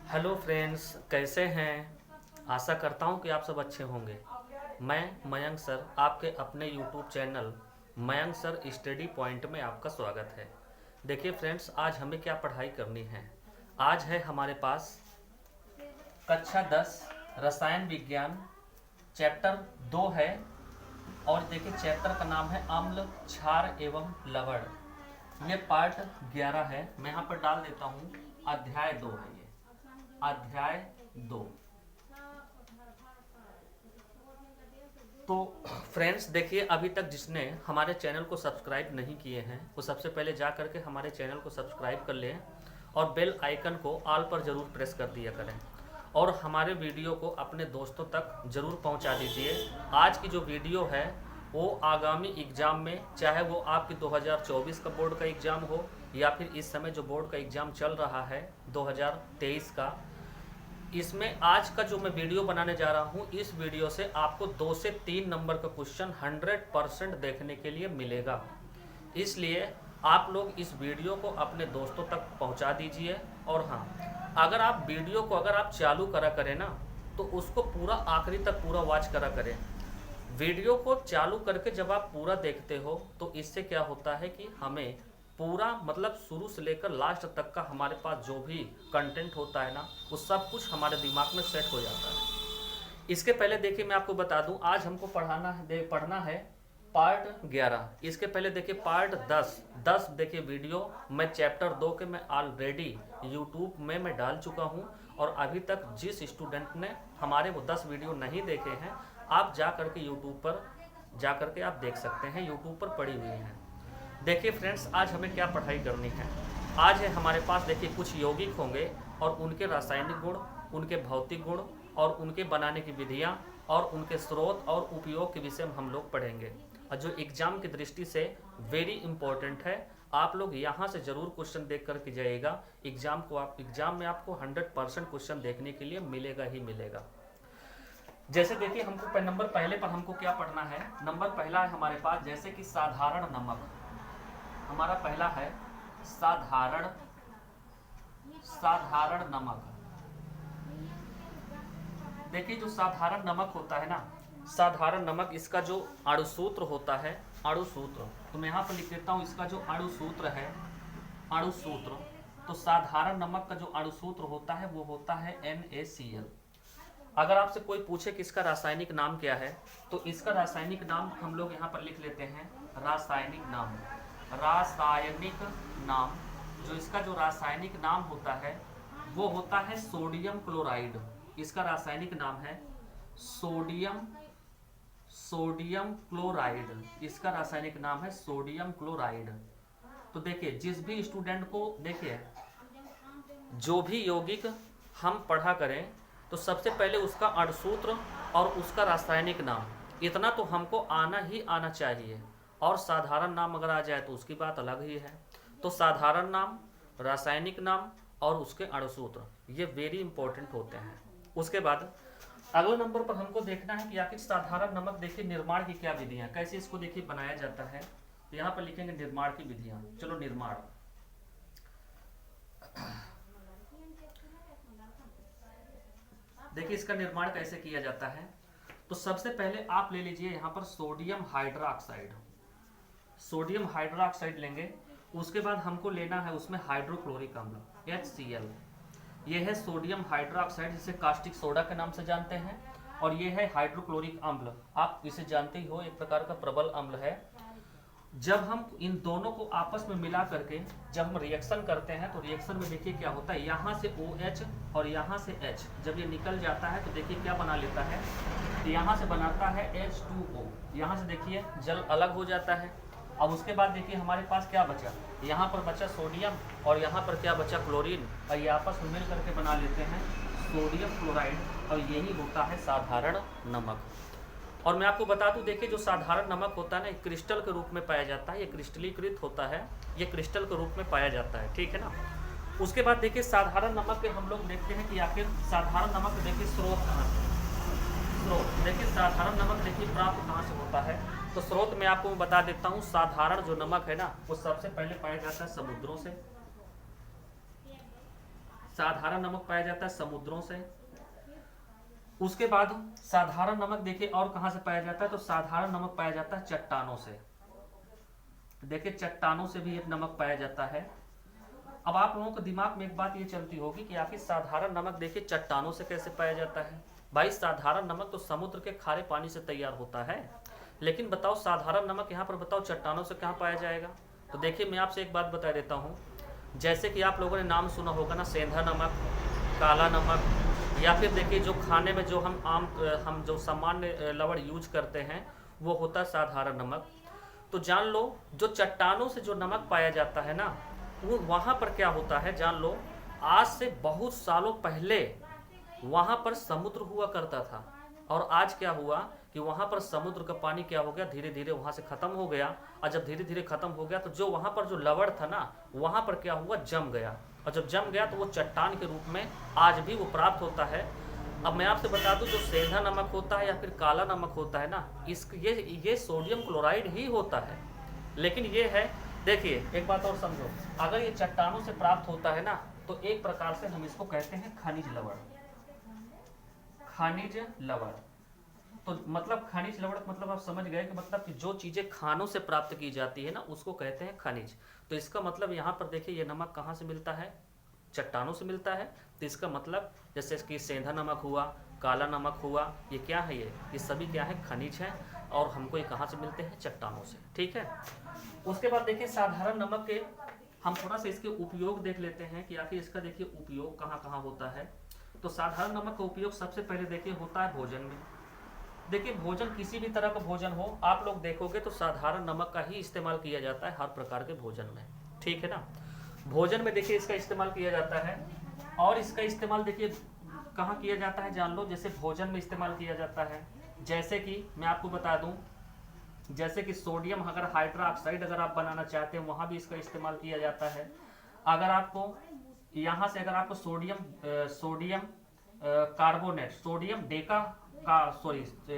Hello friends, कैसे हैं। आशा करता हूं कि आप सब अच्छे होंगे। मैं मयंक सर, आपके अपने YouTube channel Mayank sir study point में आपका स्वागत है। देखिए फ्रेंड्स, आज हमें क्या पढ़ाई करनी है। आज है हमारे पास कक्षा 10 रसायन विज्ञान, चैप्टर 2 है। और देखिए चैप्टर का नाम है अम्ल, क्षार एवं लवण। ये पार्ट 11 है। मैं यहाँ पर डाल देता हूँ अध्याय 2 है ये, अध्याय 2। तो फ्रेंड्स देखिए, अभी तक जिसने हमारे चैनल को सब्सक्राइब नहीं किए हैं वो सबसे पहले जा करके हमारे चैनल को सब्सक्राइब कर लें और बेल आइकन को ऑल पर ज़रूर प्रेस कर दिया करें और हमारे वीडियो को अपने दोस्तों तक ज़रूर पहुंचा दीजिए। आज की जो वीडियो है वो आगामी एग्ज़ाम में, चाहे वो आपकी 2024 का बोर्ड का एग्ज़ाम हो या फिर इस समय जो बोर्ड का एग्ज़ाम चल रहा है 2023 का, इसमें आज का जो मैं वीडियो बनाने जा रहा हूं, इस वीडियो से आपको 2 से 3 नंबर का क्वेश्चन 100% देखने के लिए मिलेगा। इसलिए आप लोग इस वीडियो को अपने दोस्तों तक पहुंचा दीजिए। और हाँ, अगर आप वीडियो को चालू करा करें ना, तो उसको पूरा आखिरी तक पूरा वॉच करा करें। वीडियो को चालू करके जब आप पूरा देखते हो तो इससे क्या होता है कि हमें पूरा शुरू से लेकर लास्ट तक का हमारे पास जो भी कंटेंट होता है ना, वो सब कुछ हमारे दिमाग में सेट हो जाता है। इसके पहले देखिए मैं आपको बता दूं, आज हमको पढ़ना है पार्ट 11। इसके पहले देखिए पार्ट 10 देखिए वीडियो मैं चैप्टर 2 के मैं ऑलरेडी यूट्यूब में मैं डाल चुका हूं। और अभी तक जिस स्टूडेंट ने हमारे वो 10 वीडियो नहीं देखे हैं, आप जा करके यूट्यूब पर जा करके आप देख सकते हैं, यूट्यूब पर पड़ी हुई हैं। देखिए फ्रेंड्स, आज हमें क्या पढ़ाई करनी है। आज है हमारे पास देखिए कुछ यौगिक होंगे और उनके रासायनिक गुण, उनके भौतिक गुण और उनके बनाने की विधियां और उनके स्रोत और उपयोग के विषय में हम लोग पढ़ेंगे। और जो एग्जाम की दृष्टि से वेरी इंपॉर्टेंट है, आप लोग यहाँ से जरूर क्वेश्चन देख करके जाइएगा। एग्जाम में आपको 100% क्वेश्चन देखने के लिए मिलेगा ही मिलेगा। जैसे देखिए हमको नंबर पहले पर हमको क्या पढ़ना है। नंबर पहला है हमारे पास जैसे कि साधारण नमक। हमारा पहला है साधारण नमक। देखिए जो साधारण नमक होता है ना, साधारण नमक, इसका जो अणुसूत्र होता है, अणुसूत्र, तो मैं यहाँ पर लिख देता हूँ इसका जो अणुसूत्र है, अणुसूत्र। तो साधारण नमक का जो अणुसूत्र होता है वो होता है NaCl। अगर आपसे कोई पूछे कि इसका रासायनिक नाम क्या है, तो इसका रासायनिक नाम हम लोग यहाँ पर लिख लेते हैं रासायनिक नाम। रासायनिक नाम, जो इसका जो रासायनिक नाम होता है वो होता है सोडियम क्लोराइड। इसका रासायनिक नाम है सोडियम क्लोराइड। इसका रासायनिक नाम है सोडियम क्लोराइड। तो देखिए जिस भी स्टूडेंट को, देखिए जो भी यौगिक हम पढ़ा करें तो सबसे पहले उसका अणुसूत्र और उसका रासायनिक नाम, इतना तो हमको आना ही आना चाहिए। और साधारण नाम अगर आ जाए तो उसकी बात अलग ही है। तो साधारण नाम, रासायनिक नाम और उसके अणुसूत्र, ये वेरी इंपॉर्टेंट होते हैं। उसके बाद अगले नंबर पर हमको देखना है कि आखिर साधारण नमक देखिए निर्माण की क्या विधियां, कैसे इसको देखिए बनाया जाता है। तो यहाँ पर लिखेंगे निर्माण की विधियां। चलो निर्माण, देखिए इसका निर्माण कैसे किया जाता है। तो सबसे पहले आप ले लीजिए यहाँ पर सोडियम हाइड्रोक्साइड। सोडियम हाइड्रोक्साइड लेंगे। उसके बाद हमको लेना है उसमें हाइड्रोक्लोरिक अम्ल HCl। ये है सोडियम हाइड्रोक्साइड, जिसे कास्टिक सोडा के नाम से जानते हैं। और ये है हाइड्रोक्लोरिक अम्ल, आप इसे जानते ही हो, एक प्रकार का प्रबल अम्ल है। जब हम इन दोनों को आपस में मिला करके जब हम रिएक्शन करते हैं तो रिएक्शन में देखिए क्या होता है, यहाँ से OH और यहाँ से H जब ये निकल जाता है तो देखिए क्या बना लेता है, यहाँ से बनाता है H2O। यहाँ से देखिए जल अलग हो जाता है। अब उसके बाद देखिए हमारे पास क्या बचा, यहाँ पर बचा सोडियम और यहाँ पर क्या बचा, क्लोरीन, और ये आपस में मिल करके बना लेते हैं सोडियम क्लोराइड। और यही होता है साधारण नमक। और मैं आपको बता दूं, देखिए जो साधारण नमक होता है ना, क्रिस्टल के रूप में पाया जाता है, ये क्रिस्टलीकृत होता है, ये क्रिस्टल के रूप में पाया जाता है, ठीक है ना। उसके बाद देखिए साधारण नमक के हम लोग देखते हैं कि आखिर साधारण नमक देखिए स्रोत कहाँ से, स्रोत देखिए साधारण नमक देखिए प्राप्त कहाँ से होता है। तो स्रोत में आपको मैं बता देता हूँ, साधारण जो नमक है ना वो सबसे पहले पाया जाता है समुद्रों से। साधारण नमक पाया जाता है समुद्रों से। उसके बाद साधारण नमक देखिए और कहां से पाया जाता है, तो साधारण नमक पाया जाता है चट्टानों से। देखिए चट्टानों से भी एक नमक पाया जाता है। अब आप लोगों को दिमाग में एक बात ये चलती होगी कि आखिर साधारण नमक देखिए चट्टानों से कैसे पाया जाता है। भाई साधारण नमक तो समुद्र के खारे पानी से तैयार होता है, लेकिन बताओ साधारण नमक यहाँ पर बताओ चट्टानों से कहाँ पाया जाएगा। तो देखिए मैं आपसे एक बात बता देता हूँ, जैसे कि आप लोगों ने नाम सुना होगा ना, सेंधा नमक, काला नमक, या फिर देखिए जो खाने में जो हम जो सामान्य लवण यूज करते हैं वो होता है साधारण नमक। तो जान लो जो चट्टानों से जो नमक पाया जाता है ना, वो वहाँ पर क्या होता है जान लो, आज से बहुत सालों पहले वहाँ पर समुद्र हुआ करता था, और आज क्या हुआ कि वहाँ पर समुद्र का पानी क्या हो गया, धीरे धीरे वहाँ से खत्म हो गया। और जब धीरे धीरे खत्म हो गया तो जो वहाँ पर जो लवण था ना, वहाँ पर क्या हुआ, जम गया। और जब जम गया तो वो चट्टान के रूप में आज भी वो प्राप्त होता है। अब मैं आपसे बता दूं जो सेंधा नमक होता है या फिर काला नमक होता है ना, ये सोडियम क्लोराइड ही होता है। लेकिन ये है, देखिए एक बात और समझो, अगर ये चट्टानों से प्राप्त होता है ना, तो एक प्रकार से हम इसको कहते हैं खनिज लवण। खनिज लवण तो मतलब खनिज लवण मतलब आप समझ गए कि मतलब कि जो चीजें खानों से प्राप्त की जाती है ना, उसको कहते हैं खनिज। तो इसका मतलब यहाँ पर देखिए ये नमक कहाँ से मिलता है, चट्टानों से मिलता है। तो इसका मतलब जैसे कि सेंधा नमक हुआ, काला नमक हुआ, ये क्या है, ये सभी क्या है, खनिज है। और हमको ये कहाँ से मिलते हैं, चट्टानों से। ठीक है। उसके बाद देखिए साधारण नमक के हम थोड़ा सा इसके उपयोग देख लेते हैं कि आखिर इसका देखिए उपयोग कहाँ कहाँ होता है। तो साधारण नमक का उपयोग सबसे पहले देखिए होता है भोजन में। देखिए भोजन किसी भी तरह का भोजन हो, आप लोग देखोगे तो साधारण नमक का ही इस्तेमाल किया जाता है हर प्रकार के भोजन में। ठीक है ना। भोजन में देखिए इसका इस्तेमाल किया जाता है। और इसका इस्तेमाल देखिए कहाँ किया जाता है जान लो, जैसे भोजन में इस्तेमाल किया जाता है। जैसे कि मैं आपको बता दूं, जैसे कि सोडियम अगर हाइड्रोक्साइड अगर आप बनाना चाहते हैं, वहाँ भी इसका इस्तेमाल किया जाता है। अगर आपको यहाँ से अगर आपको सोडियम कार्बोनेट, सोडियम डेका का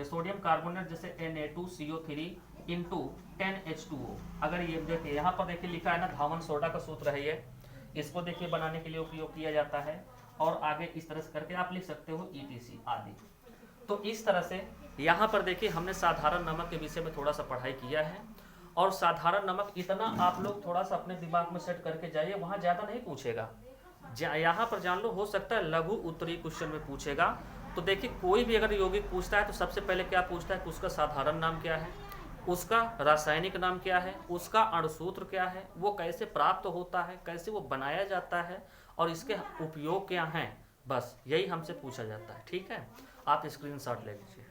सोडियम कार्बोनेट जैसे Na2CO3 इंटू 10H2O, अगर ये देखिए यहाँ पर देखिए लिखा है ना, धावन सोडा का सूत्र है ये, इसको देखिए बनाने के लिए उपयोग किया जाता है। और आगे इस तरह से करके आप लिख सकते हो ETC आदि। तो इस तरह से यहाँ पर देखिए हमने साधारण नमक के विषय में थोड़ा सा पढ़ाई किया है। और साधारण नमक इतना आप लोग थोड़ा सा अपने दिमाग में सेट करके जाइए, वहाँ ज़्यादा नहीं पूछेगा। यहाँ पर जान लो हो सकता है लघु उत्तरीय क्वेश्चन में पूछेगा। तो देखिए कोई भी अगर यौगिक पूछता है तो सबसे पहले क्या पूछता है कि उसका साधारण नाम क्या है, उसका रासायनिक नाम क्या है, उसका अणुसूत्र क्या है, वो कैसे प्राप्त होता है, कैसे वो बनाया जाता है, और इसके उपयोग क्या हैं। बस यही हमसे पूछा जाता है। ठीक है, आप स्क्रीनशॉट ले लीजिए।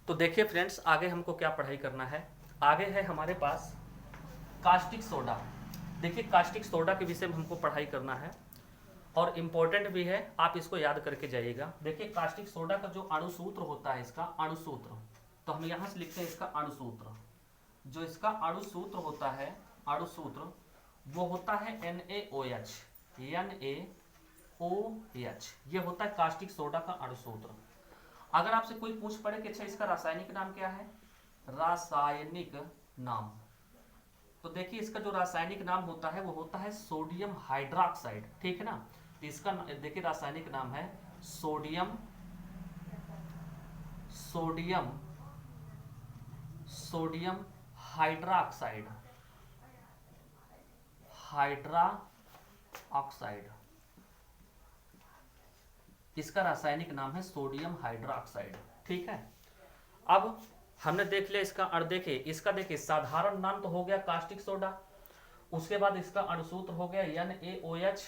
तो देखिए फ्रेंड्स आगे हमको क्या पढ़ाई करना है। आगे है हमारे पास कास्टिक सोडा। देखिए कास्टिक सोडा के विषय में हमको पढ़ाई करना है और इम्पोर्टेंट भी है, आप इसको याद करके जाइएगा। देखिए कास्टिक सोडा का जो अणुसूत्र होता है, इसका अणुसूत्र, तो हम यहाँ से लिखते हैं इसका अणुसूत्र। जो इसका अणुसूत्र होता है, अणुसूत्र वो होता है NaOH, NaOH, ये होता है कास्टिक सोडा का अणुसूत्र। अगर आपसे कोई पूछ पड़े कि अच्छा इसका रासायनिक नाम क्या है, रासायनिक नाम, तो देखिए इसका जो रासायनिक नाम होता है वो होता है सोडियम हाइड्रोक्साइड। ठीक है ना। तो इसका देखिए रासायनिक नाम है सोडियम हाइड्रोक्साइड, इसका रासायनिक नाम है सोडियम हाइड्रोक्साइड। ठीक है। अब हमने देख लिया इसका देखिए इसका देखिए साधारण नाम तो हो गया कास्टिक सोडा, उसके बाद इसका अणुसूत्र हो गया NaOH,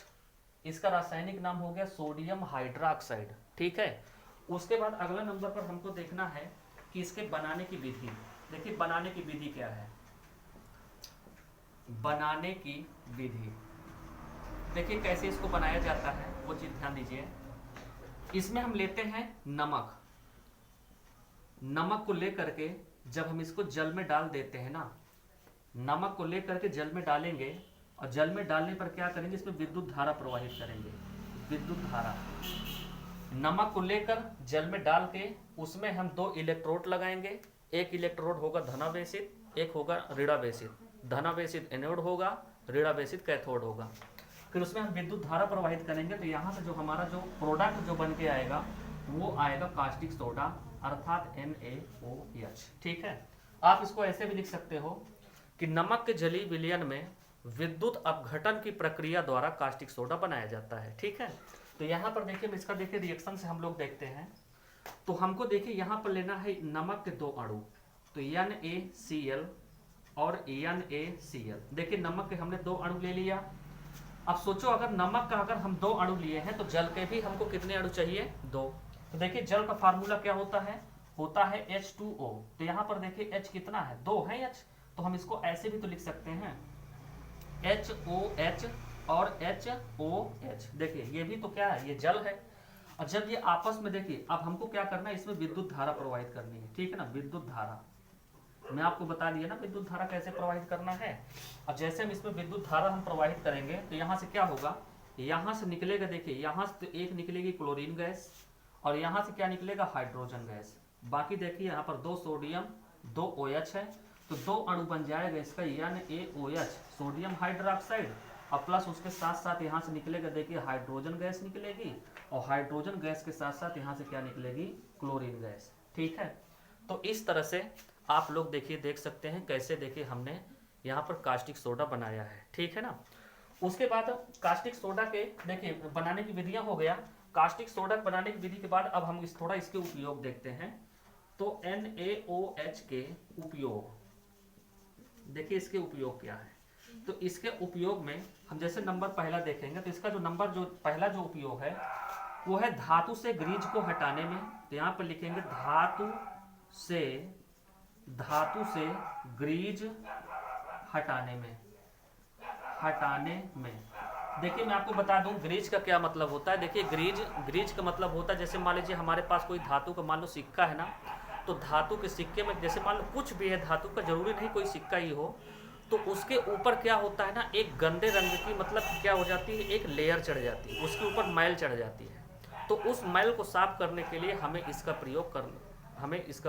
इसका रासायनिक नाम हो गया सोडियम हाइड्रोक्साइड। ठीक है। उसके बाद अगला नंबर पर हमको देखना है कि इसके बनाने की विधि। देखिए बनाने की विधि क्या है, बनाने की विधि देखिए कैसे इसको बनाया जाता है वो चीज ध्यान दीजिए। इसमें हम लेते हैं नमक, नमक को लेकर के जब हम इसको जल में डाल देते हैं ना, नमक को लेकर के जल में डालेंगे और जल में डालने पर क्या करेंगे, इसमें विद्युत धारा प्रवाहित करेंगे। विद्युत धारा, नमक को लेकर जल में डाल के उसमें हम 2 इलेक्ट्रोड लगाएंगे। एक इलेक्ट्रोड होगा धनावेशित, एक होगा ऋणावेशित। धनावेशित एनोड होगा, ऋणावेशित कैथोड होगा। फिर उसमें हम विद्युत धारा प्रवाहित करेंगे तो यहाँ से जो हमारा जो प्रोडक्ट जो बन के आएगा वो आएगा कास्टिक सोडा अर्थात NaOH। ठीक है, आप इसको ऐसे भी लिख सकते हो कि नमक के जलीय विलयन में विद्युत अपघटन की प्रक्रिया द्वारा कास्टिक सोडा बनाया जाता है। ठीक है, तो यहाँ पर देखिए, इसका देखिए रिएक्शन से हम लोग देखते हैं। तो हमको देखिए यहाँ पर लेना है नमक के 2 अणु, तो NaCl और NaCl। देखिए नमक के हमने 2 अणु ले लिया। अब सोचो अगर नमक का अगर हम 2 अणु लिए हैं तो जल के भी हमको कितने अणु चाहिए? 2। तो देखिए जल का फार्मूला क्या होता है H2O। तो यहाँ पर देखिए H कितना है? 2 है H। तो हम इसको ऐसे भी तो लिख सकते हैं HOH और HOH। देखिए ये भी तो क्या है? ये जल है। और जब ये आपस में, देखिए अब हमको क्या करना है, इसमें विद्युत धारा प्रवाहित करनी है। ठीक है ना, विद्युत धारा मैं आपको बता दिया ना विद्युत धारा कैसे प्रवाहित करना है। अब जैसे हम इसमें विद्युत धारा हम प्रवाहित करेंगे तो यहाँ से क्या होगा, यहाँ से निकलेगा, देखिए यहाँ से तो एक निकलेगी क्लोरीन गैस और यहाँ से क्या निकलेगा? Hydrogen gas. बाकी देखिए यहाँ पर 2 सोडियम 2 OH है, तो 2 अणु बन जाएगा इसका NaOH, सोडियम हाइड्रोक्साइड, और प्लस उसके साथ साथ यहाँ से निकलेगा, देखिए हाइड्रोजन गैस निकलेगी, और हाइड्रोजन गैस के साथ साथ यहाँ से क्या निकलेगी? Chlorine gas. ठीक है, तो इस तरह से आप लोग देखिए देख सकते हैं कैसे देखिए हमने यहाँ पर कास्टिक सोडा बनाया है। ठीक है ना, उसके बाद कास्टिक सोडा के देखिए बनाने की विधियां हो गया। कास्टिक सोडा बनाने की विधि के बाद अब हम थोड़ा इसके उपयोग देखते हैं। तो NaOH के उपयोग, देखिए इसके उपयोग क्या है। तो इसके उपयोग में हम जैसे नंबर पहला देखेंगे तो इसका जो नंबर जो पहला जो उपयोग है वो है धातु से ग्रीज को हटाने में। तो यहाँ पर लिखेंगे धातु से ग्रीज हटाने में। देखिए मैं आपको बता दूं ग्रीज का क्या मतलब होता है। देखिए ग्रीज का मतलब होता है, जैसे मान लीजिए हमारे पास कोई धातु का मान लो सिक्का है ना, तो धातु के सिक्के में जैसे मान लो कुछ भी है धातु का, जरूरी नहीं कोई सिक्का ही हो, तो उसके ऊपर क्या होता है ना, एक गंदे रंग की मतलब क्या हो जाती है, एक लेयर चढ़ जाती है, उसके ऊपर मैल चढ़ जाती है। तो उस मैल को साफ करने के लिए हमें इसका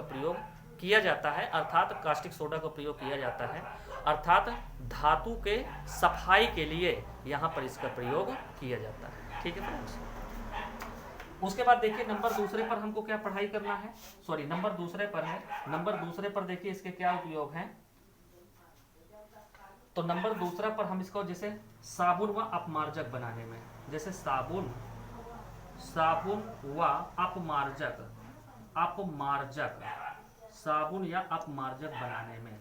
प्रयोग किया जाता है, अर्थात कास्टिक सोडा का प्रयोग किया जाता है, अर्थात धातु के सफाई के लिए यहाँ पर इसका प्रयोग किया जाता है। ठीक है फ्रेंड्स, उसके बाद देखिए नंबर दूसरे पर हमको क्या पढ़ाई करना है, सॉरी नंबर दूसरे पर है। नंबर दूसरे पर देखिए इसके क्या उपयोग हैं। तो नंबर दूसरा पर हम इसको जैसे साबुन व अपमार्जक बनाने में, जैसे साबुन व अपमार्जक साबुन या अपमार्जक बनाने में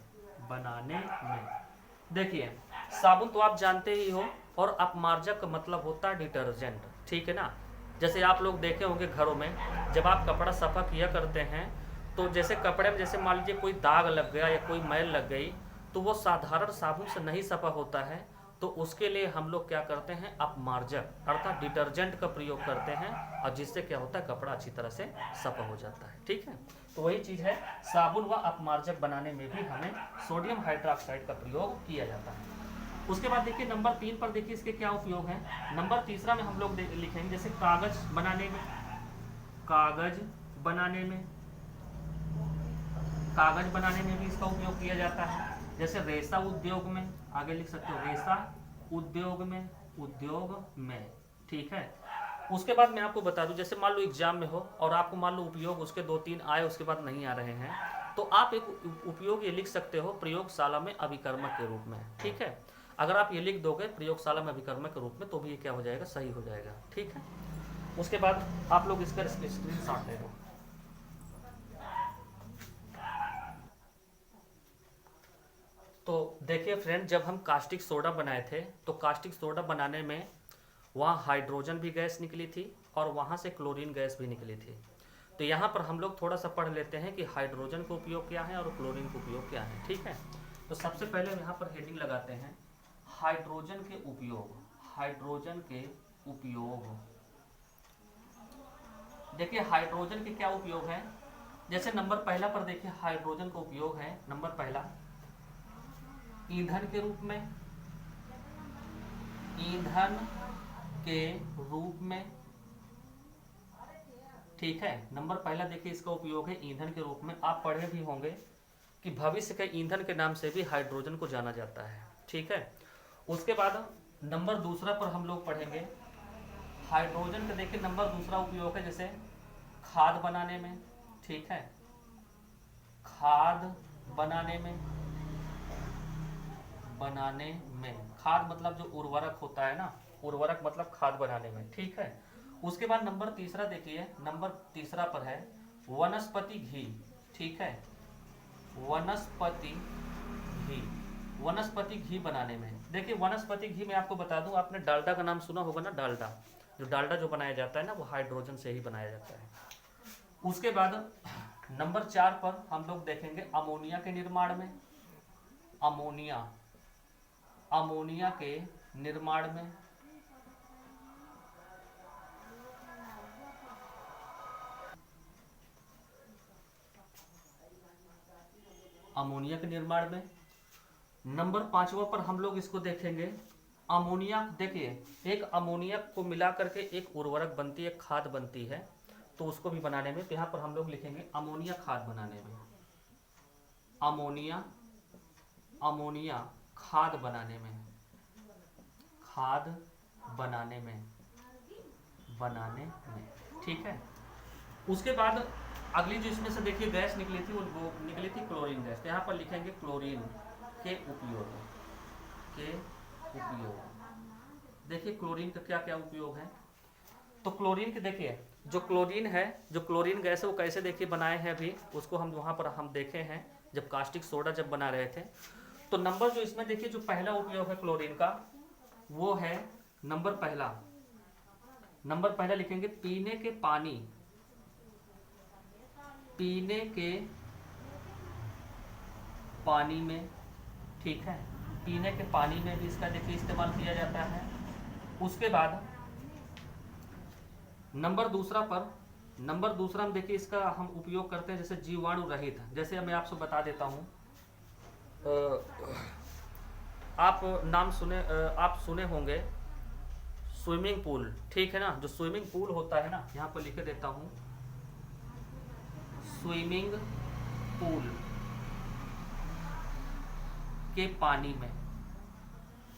देखिए साबुन तो आप जानते ही हो, और अपमार्जक का मतलब होता है डिटर्जेंट। ठीक है ना, जैसे आप लोग देखे होंगे घरों में जब आप कपड़ा सफा किया करते हैं तो जैसे कपड़े में जैसे मान लीजिए कोई दाग लग गया या कोई मैल लग गई, तो वो साधारण साबुन से नहीं सफा होता है, तो उसके लिए हम लोग क्या करते हैं, अपमार्जक अर्थात डिटर्जेंट का प्रयोग करते हैं, और जिससे क्या होता है कपड़ा अच्छी तरह से सफा हो जाता है। ठीक है, तो वही चीज़ है, साबुन व अपमार्जक बनाने में भी हमें सोडियम हाइड्रोक्साइड का प्रयोग किया जाता है। उसके बाद देखिए नंबर 3 पर देखिए इसके क्या उपयोग हैं। नंबर तीसरा में हम लोग लिखेंगे जैसे कागज बनाने में भी इसका उपयोग किया जाता है। जैसे रेशा उद्योग में, आगे लिख सकते हो रेशा उद्योग में। ठीक है, उसके बाद मैं आपको बता दूं, जैसे मान लो एग्जाम में हो और आपको मान लो उपयोग उसके 2-3 आए, उसके बाद नहीं आ रहे हैं, तो आप एक उपयोग ये लिख सकते हो प्रयोगशाला में अभिकर्मक के रूप में। ठीक है, अगर आप ये लिख दोगे प्रयोगशाला में अभिकर्मक के रूप में, तो भी ये क्या हो जाएगा, सही हो जाएगा। ठीक है, उसके बाद आप लोग इसका स्क्रीनशॉट ले लो। तो देखिए फ्रेंड, जब हम कास्टिक सोडा बनाए थे तो कास्टिक सोडा बनाने में वहाँ हाइड्रोजन भी गैस निकली थी और वहाँ से क्लोरीन गैस भी निकली थी। तो यहाँ पर हम लोग थोड़ा सा पढ़ लेते हैं कि हाइड्रोजन का उपयोग क्या है और क्लोरीन का उपयोग क्या है। ठीक है, तो सबसे पहले यहाँ पर हेडिंग लगाते हैं हाइड्रोजन के उपयोग। देखिए हाइड्रोजन के क्या उपयोग है, जैसे नंबर पहला पर देखिए हाइड्रोजन का उपयोग है, नंबर पहला ईंधन के रूप में। ठीक है, नंबर पहला देखिए इसका उपयोग है ईंधन के रूप में। आप पढ़े भी होंगे कि भविष्य के ईंधन के नाम से भी हाइड्रोजन को जाना जाता है। ठीक है, उसके बाद नंबर दूसरा पर हम लोग पढ़ेंगे हाइड्रोजन का। देखिए नंबर दूसरा उपयोग है जैसे खाद बनाने में। ठीक है, खाद बनाने में, खाद मतलब जो उर्वरक होता है ना, उर्वरक मतलब खाद बनाने में। ठीक है, उसके बाद नंबर तीसरा देखिए, नंबर तीसरा पर है वनस्पति घी। ठीक है, वनस्पति घी, वनस्पति घी बनाने में। देखिए वनस्पति घी में आपको बता दूं, आपने डालडा का नाम सुना होगा ना, डालडा, जो डालडा जो बनाया जाता है ना वो हाइड्रोजन से ही बनाया जाता है। उसके बाद नंबर 4 पर हम लोग देखेंगे अमोनिया के निर्माण में, अमोनिया, अमोनिया के निर्माण में। अमोनिया के निर्माण में नंबर 5वां पर हम लोग इसको देखेंगे अमोनिया। देखिए एक अमोनिया को मिला करके एक उर्वरक बनती है, खाद बनती है, तो उसको भी बनाने में, तो यहाँ पर हम लोग लिखेंगे अमोनिया खाद बनाने में, अमोनिया, अमोनिया खाद बनाने में, खाद बनाने में, बनाने में। ठीक है, उसके बाद अगली जो इसमें से देखिए गैस निकली थी, वो निकली थी क्लोरीन गैस। तो यहाँ पर लिखेंगे क्लोरीन के उपयोग, के उपयोग। देखिए क्लोरीन का क्या क्या उपयोग है। तो क्लोरीन के देखिए जो क्लोरीन है, जो क्लोरीन गैस है वो कैसे देखिए बनाए हैं, अभी उसको हम वहाँ पर हम देखे हैं जब कास्टिक सोडा जब बना रहे थे। तो नंबर जो इसमें देखिए जो पहला उपयोग है क्लोरीन का वो है नंबर पहला, नंबर पहला लिखेंगे पीने के पानी, पीने के पानी में। ठीक है, पीने के पानी में भी इसका देखिए इस्तेमाल किया जाता है। उसके बाद नंबर दूसरा पर, नंबर दूसरा हम देखिए इसका हम उपयोग करते हैं जैसे जीवाणु रहित। जैसे मैं आपसे बता देता हूँ, आप नाम सुने, आप सुने होंगे स्विमिंग पूल। ठीक है ना, जो स्विमिंग पूल होता है ना, यहाँ पर लिख देता हूँ स्विमिंग पूल के पानी में,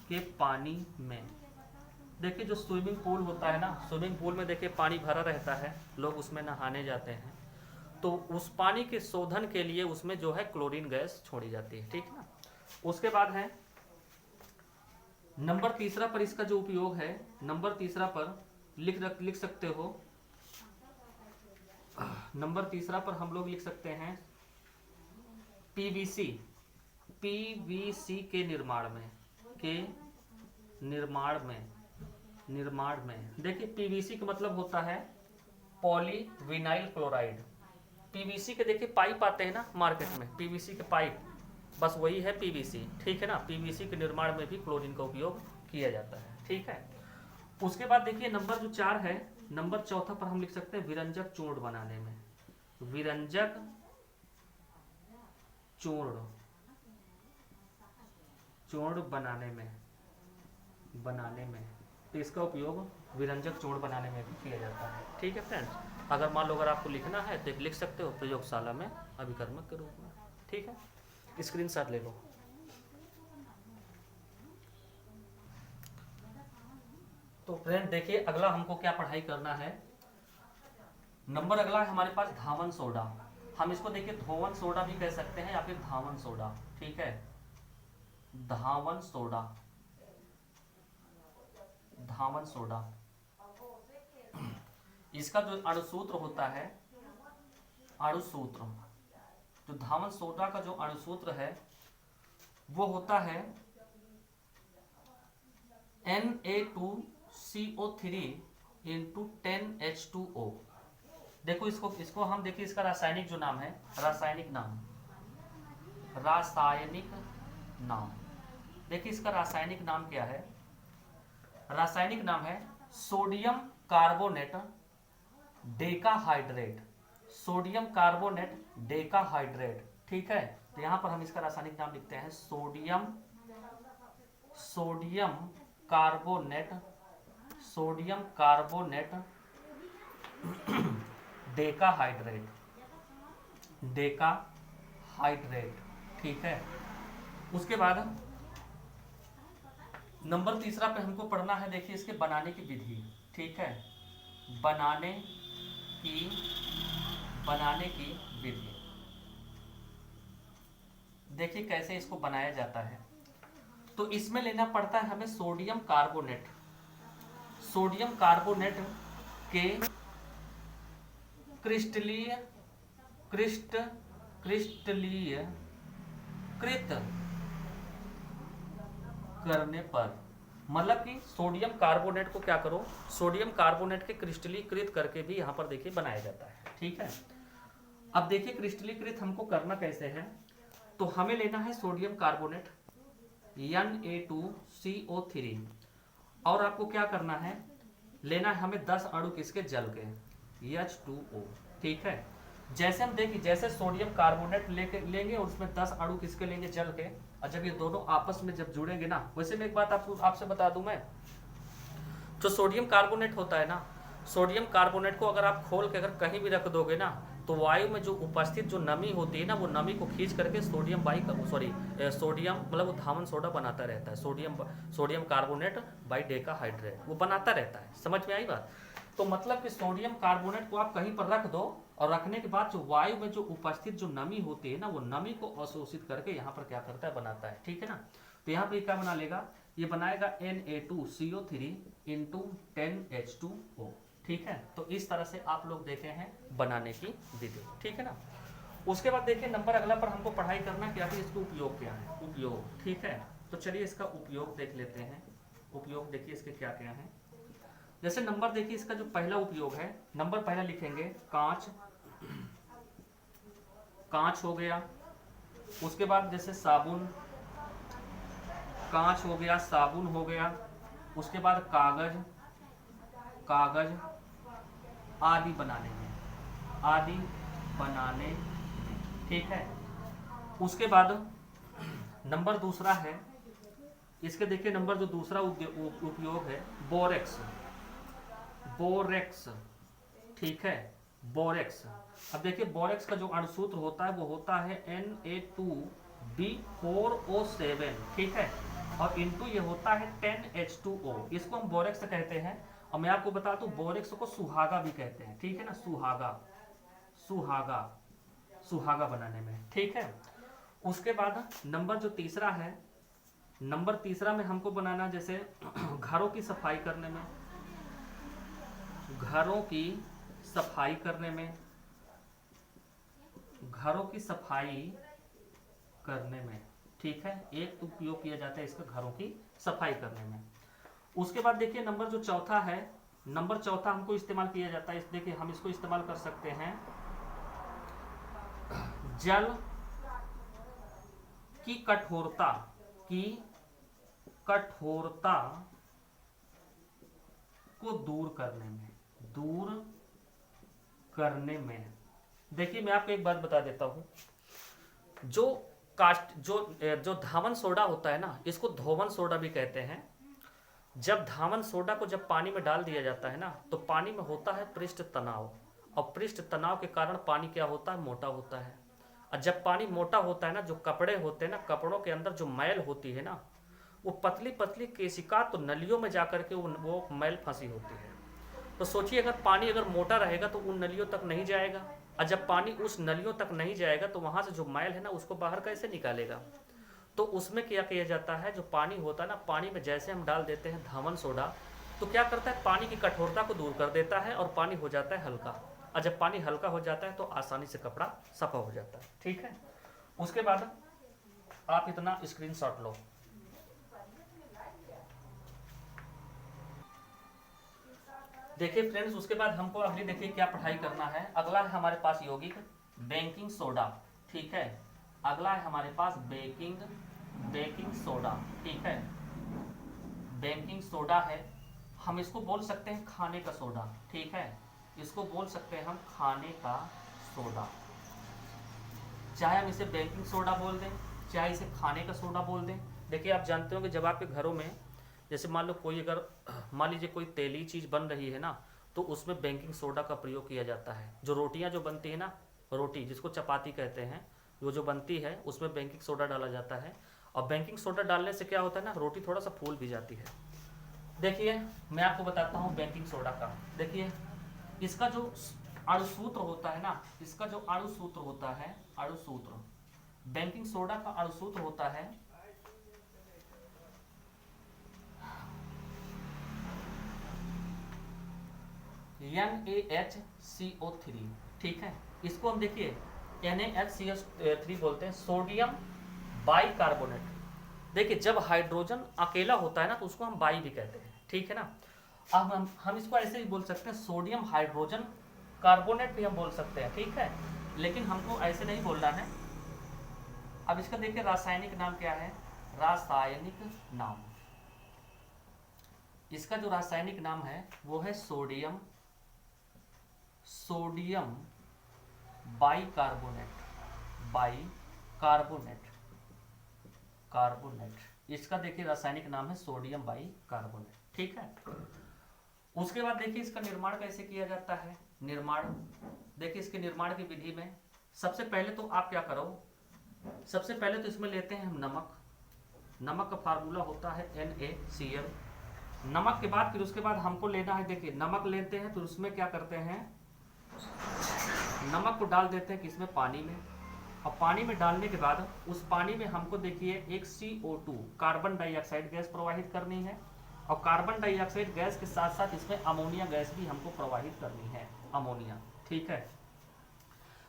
के पानी में। देखिए जो स्विमिंग पूल होता है ना, स्विमिंग पूल में देखिए पानी भरा रहता है, लोग उसमें नहाने जाते हैं, तो उस पानी के शोधन के लिए उसमें जो है क्लोरीन गैस छोड़ी जाती है। ठीक है ना, उसके बाद है नंबर तीसरा पर इसका जो उपयोग है, नंबर तीसरा पर लिख सकते हो, नंबर तीसरा पर हम लोग लिख सकते हैं पीवीसी, पीवीसी के निर्माण में, के निर्माण में, निर्माण में। देखिए पीवीसी का मतलब होता है पॉलीविनाइल क्लोराइड। पीवीसी के देखिए पाइप आते हैं ना मार्केट में, पीवीसी के पाइप, बस वही है पीवीसी। ठीक है ना, पीवीसी के निर्माण में भी क्लोरीन का उपयोग किया जाता है। ठीक है, उसके बाद देखिए नंबर जो 4 है, नंबर चौथा पर हम लिख सकते हैं विरंजक चूर्ण बनाने में, विरंजक चूर्ण, चूर्ण बनाने में, बनाने में। तो इसका उपयोग विरंजक चूर्ण बनाने में भी किया जाता है। ठीक है फ्रेंड्स, अगर मान लो अगर आपको लिखना है तो लिख सकते हो प्रयोगशाला में अभिकर्मक के रूप में। ठीक है, स्क्रीनशॉट ले लो। तो फ्रेंड देखिए अगला हमको क्या पढ़ाई करना है। नंबर अगला है हमारे पास धावन सोडा। हम इसको देखिए धोवन सोडा भी कह सकते हैं या फिर धावन सोडा। ठीक है, धावन सोडा, धावन सोडा। इसका जो अणुसूत्र होता है, अणुसूत्र, जो धावन सोडा का जो अणुसूत्र है वो होता है Na2CO3 इंटू 10H2O। देखो इसको हम देखिए इसका रासायनिक जो नाम है, रासायनिक नाम, रासायनिक नाम, देखिए इसका रासायनिक नाम क्या है। रासायनिक नाम है sodium carbonate decahydrate, sodium carbonate decahydrate. ठीक है, तो यहां पर हम इसका रासायनिक नाम लिखते हैं sodium, sodium carbonate, sodium carbonate decahydrate, decahydrate. ठीक है। उसके बाद नंबर तीसरा पे हमको पढ़ना है, देखिए इसके बनाने की विधि, ठीक है, बनाने की विधि। देखिए कैसे इसको बनाया जाता है। तो इसमें लेना पड़ता है हमें सोडियम कार्बोनेट। सोडियम कार्बोनेट के क्रिस्टलीकृत करने पर, मतलब कि सोडियम कार्बोनेट को क्या करो, सोडियम कार्बोनेट के क्रिस्टलीकृत करके भी यहाँ पर देखिए बनाया जाता है, ठीक है। अब देखिए क्रिस्टलीकृत हमको करना कैसे है। तो हमें लेना है सोडियम कार्बोनेट Na2CO3, और आपको क्या करना है, लेना है हमें 10 अणु किसके, जल के, H2O, ठीक है। जैसे हम देखिए, जैसे सोडियम कार्बोनेट लेंगे और उसमें 10 अणु किसके लेंगे, जल के, और जब ये दोनों आपस में जब जुड़ेंगे ना, वैसे में एक बात आपसे बता दूं मैं, जो सोडियम कार्बोनेट होता है ना, सोडियम कार्बोनेट को अगर आप खोल के अगर कहीं भी रख दोगे ना, तो वायु में जो उपस्थित जो नमी होती है ना, वो नमी को खींच करके सोडियम सोडियम मतलब वो धावन सोडा बनाता रहता है, सोडियम कार्बोनेट बाई डेकाहाइड्रेट वो बनाता रहता है। समझ में आई बात। तो मतलब कि सोडियम कार्बोनेट को आप कहीं पर रख दो, और रखने के बाद जो वायु में जो उपस्थित जो नमी होती है ना, वो नमी को अवशोषित करके यहाँ पर क्या करता है, बनाता है, ठीक है ना। तो यहाँ पर क्या बना लेगा, ये बनाएगा Na2CO3 इंटू 10H2O, ठीक है। तो इस तरह से आप लोग देखे हैं बनाने की विधि, ठीक है ना। उसके बाद देखिए नंबर अगला पर हमको पढ़ाई करना क्या है, इसका उपयोग क्या है, उपयोग, ठीक है। तो चलिए इसका उपयोग देख लेते हैं। उपयोग देखिए इसके क्या क्या है। जैसे नंबर देखिए इसका जो पहला उपयोग है, नंबर पहला लिखेंगे कांच, कांच हो गया। उसके बाद जैसे साबुन, कांच हो गया, साबुन हो गया। उसके बाद कागज, कागज आदि बनाने में, ठीक है। उसके बाद नंबर दूसरा है, इसके देखिए नंबर जो दूसरा उपयोग है, बोरेक्स, बोरेक्स, ठीक है, बोरेक्स। अब देखिए बोरेक्स का जो अणुसूत्र होता है वो होता है Na2B4O7, ठीक है, और इंटू ये होता है 10H2O। इसको हम बोरेक्स कहते हैं। और मैं आपको बता दूं बोरेक्स को सुहागा भी कहते हैं, ठीक है ना, सुहागा बनाने में, ठीक है। उसके बाद नंबर जो तीसरा है, नंबर तीसरा में हमको बनाना जैसे घरों की सफाई करने में, घरों की सफाई करने में, घरों की सफाई करने में, ठीक है, एक उपयोग किया जाता है इसका घरों की सफाई करने में। उसके बाद देखिए नंबर जो चौथा है, नंबर चौथा हमको इस्तेमाल किया जाता है, देखिए हम इसको इस्तेमाल कर सकते हैं जल की कठोरता को दूर करने में। देखिए मैं आपको एक बात बता देता हूं, जो धावन सोडा होता है ना, इसको धोवन सोडा भी कहते हैं। जब धावन सोडा को जब पानी में डाल दिया जाता है ना, तो पानी में होता है पृष्ठ तनाव, और पृष्ठ तनाव के कारण पानी क्या होता है, मोटा होता है। और जब पानी मोटा होता है ना, जो कपड़े होते हैं ना, कपड़ों के अंदर जो मैल होती है ना, वो पतली पतली केशिका तो नलियों में जाकर के वो मैल फंसी होती है। तो सोचिए अगर पानी अगर मोटा रहेगा तो उन नलियों तक नहीं जाएगा, और जब पानी उस नलियों तक नहीं जाएगा तो वहां से जो मैल है ना, उसको बाहर कैसे निकालेगा। तो उसमें क्या किया जाता है, जो पानी होता है ना, पानी में जैसे हम डाल देते हैं धावन सोडा, तो क्या करता है, पानी की कठोरता को दूर कर देता है और पानी हो जाता है हल्का। और जब पानी हल्का हो जाता है तो आसानी से कपड़ा सफा हो जाता है, ठीक है। उसके बाद आप इतना स्क्रीनशॉट लो। देखिए फ्रेंड्स, उसके बाद हमको अगली देखिए क्या पढ़ाई करना है। अगला है हमारे पास यौगिक बेकिंग सोडा, ठीक है। अगला है हमारे पास बेकिंग सोडा, ठीक है। बेकिंग सोडा है, हम इसको बोल सकते हैं खाने का सोडा, ठीक है। इसको बोल सकते हैं हम खाने का सोडा, चाहे हम इसे बेकिंग सोडा बोल दें, चाहे इसे खाने का सोडा बोल दें। देखिए आप जानते हो कि जब आपके घरों में जैसे मान लो कोई अगर मान लीजिए कोई तेली चीज़ बन रही है ना, तो उसमें बेकिंग सोडा का प्रयोग किया जाता है। जो रोटियां जो बनती है ना, रोटी जिसको चपाती कहते हैं, वो जो बनती है उसमें बेकिंग सोडा डाला जाता है, और बेकिंग सोडा डालने से क्या होता है ना, रोटी थोड़ा सा फूल भी जाती है। देखिए मैं आपको बताता हूँ बेकिंग सोडा का। देखिए इसका जो अणुसूत्र होता है ना, इसका जो अणुसूत्र होता है, अणुसूत्र बेकिंग सोडा का अणुसूत्र होता है NaHCO3, ठीक है। इसको हम देखिए NaHCO3 बोलते हैं, सोडियम बाइकार्बोनेट। देखिए जब हाइड्रोजन अकेला होता है ना तो उसको हम बाई भी कहते हैं, ठीक है ना। अब हम इसको ऐसे ही बोल सकते हैं, सोडियम हाइड्रोजन कार्बोनेट भी हम बोल सकते हैं, ठीक है, लेकिन हमको ऐसे नहीं बोलना है। अब इसका देखिए रासायनिक नाम क्या है, रासायनिक नाम, इसका जो रासायनिक नाम है वो है सोडियम बाइकार्बोनेट, बाइकार्बोनेट, कार्बोनेट। इसका देखिए रासायनिक नाम है सोडियम बाइकार्बोनेट, ठीक है। उसके बाद देखिए इसका निर्माण कैसे किया जाता है। निर्माण देखिए, इसके निर्माण की विधि में सबसे पहले तो आप क्या करो, सबसे पहले तो इसमें लेते हैं हम नमक। नमक का फार्मूला होता है NaCl। नमक के बाद फिर उसके बाद हमको लेना है, देखिए नमक लेते हैं फिर उसमें क्या करते हैं, नमक को डाल देते हैं किसमें, पानी में। और पानी में डालने के बाद उस पानी में हमको देखिए एक CO2 कार्बन डाइऑक्साइड गैस प्रवाहित करनी है, और कार्बन डाइऑक्साइड गैस के साथ साथ इसमें अमोनिया गैस भी हमको प्रवाहित करनी है, अमोनिया, ठीक है।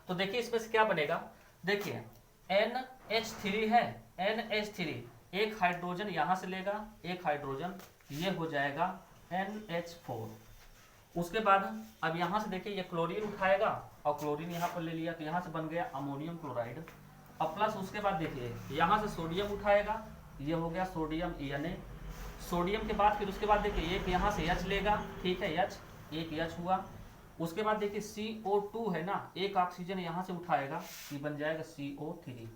तो देखिए इसमें से क्या बनेगा, देखिए NH3 है, NH3 एक हाइड्रोजन यहां से लेगा, एक हाइड्रोजन, ये हो जाएगा NH4। उसके बाद अब यहाँ से देखिए ये क्लोरीन उठाएगा और क्लोरीन यहाँ पर ले लिया तो यहाँ से बन गया अमोनियम क्लोराइड। अब प्लस उसके बाद देखिए यहाँ से सोडियम उठाएगा, ये हो गया सोडियम Na। सोडियम के बाद फिर उसके बाद देखिए एक यहाँ से H लेगा, ठीक है, H, एक H हुआ। उसके बाद देखिए CO2 है ना, एक ऑक्सीजन यहाँ से उठाएगा, ये बन जाएगा CO3।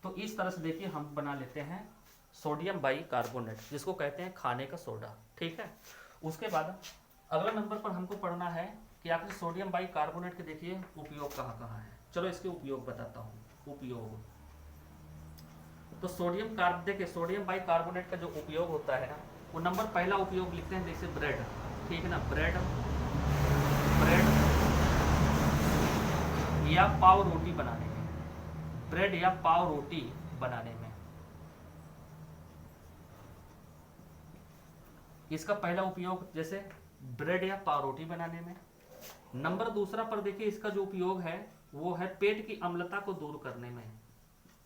तो इस तरह से देखिए हम बना लेते हैं सोडियम बाइकार्बोनेट, जिसको कहते हैं खाने का सोडा, ठीक है। उसके बाद अगला नंबर पर हमको पढ़ना है कि आखिर सोडियम बाइकार्बोनेट के देखिए उपयोग कहाँ कहाँ है। चलो इसके उपयोग बताता हूँ। उपयोग तो सोडियम कार्ब, देखिए सोडियम बाइकार्बोनेट का जो उपयोग होता है ना, वो नंबर पहला उपयोग लिखते हैं जैसे ब्रेड, ठीक है ना, ब्रेड, ब्रेड या पाव रोटी बनाने में, ब्रेड या पाव रोटी बनाने में इसका पहला उपयोग, जैसे ब्रेड या पाव रोटी बनाने में। नंबर दूसरा पर देखिए इसका जो उपयोग है वो है पेट की अम्लता को दूर करने में,